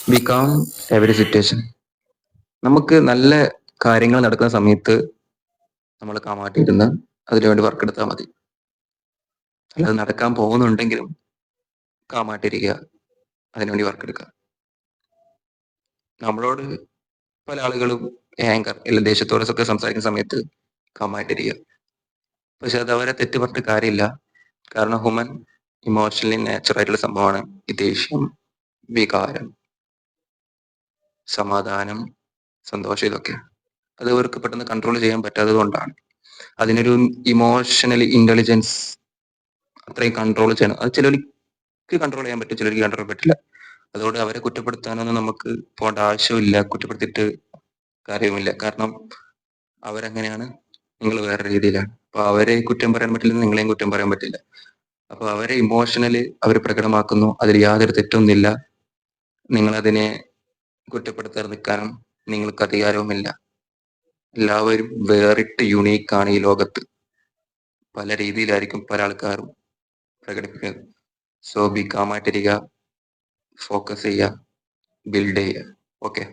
B calm every situation. നമുക്ക് നല്ല കാര്യങ്ങൾ നടക്കുന്ന സമയത്ത് നമ്മൾ കാമായിട്ടിരുന്ന് അതിനുവേണ്ടി വർക്ക് എടുത്താൽ മതി. അല്ലാതെ നടക്കാൻ പോകുന്നുണ്ടെങ്കിലും കാമായിട്ടിരിക്കുക, അതിനുവേണ്ടി വർക്ക് എടുക്കുക. നമ്മളോട് പല ആളുകളും ആങ്കർ അല്ലെങ്കിൽ ദേഷ്യത്തോടെ സംസാരിക്കുന്ന സമയത്ത് കാമായിട്ടിരിക്കുക. പക്ഷെ അത് അവരെ തെറ്റ് പറഞ്ഞിട്ട് കാര്യമില്ല. കാരണം ഹ്യൂമൻ ഇമോഷണലി നാച്ചുറായിട്ടുള്ള സംഭവമാണ് ഈ ദേഷ്യം, വികാരം, സമാധാനം, സന്തോഷം. ഇതൊക്കെ അത് അവർക്ക് പെട്ടെന്ന് കൺട്രോൾ ചെയ്യാൻ പറ്റാത്തത് കൊണ്ടാണ്. അതിനൊരു ഇമോഷണൽ ഇന്റലിജൻസ് അത്രയും കൺട്രോൾ ചെയ്യണം. അത് ചിലർക്ക് കൺട്രോൾ ചെയ്യാൻ പറ്റും, ചിലർക്ക് കൺട്രോൾ പറ്റില്ല. അതുകൊണ്ട് അവരെ കുറ്റപ്പെടുത്താനൊന്നും നമുക്ക് പോകേണ്ട ആവശ്യമില്ല, കുറ്റപ്പെടുത്തിയിട്ട് കാര്യവുമില്ല. കാരണം അവരെങ്ങനെയാണ്, നിങ്ങൾ വേറെ രീതിയിലാണ്. അപ്പൊ അവരെ കുറ്റം പറയാൻ പറ്റില്ല, നിങ്ങളെയും കുറ്റം പറയാൻ പറ്റില്ല. അപ്പൊ അവരെ ഇമോഷണലി അവർ പ്രകടമാക്കുന്നു, അതിൽ യാതൊരു തെറ്റൊന്നുമില്ല. നിങ്ങളതിനെ കുറ്റപ്പെടുത്താൻ നിൽക്കാനും നിങ്ങൾക്ക് അധികാരവുമില്ല. എല്ലാവരും വേറിട്ട് യുണീക്കാണ് ഈ ലോകത്ത്. പല രീതിയിലായിരിക്കും പല ആൾക്കാരും പ്രകടിപ്പിക്കുന്നത്. സോ ബി കാമായിട്ടിരിക്കുക, ഫോക്കസ് ചെയ്യുക, ബിൽഡ് ചെയ്യുക. ഓക്കെ.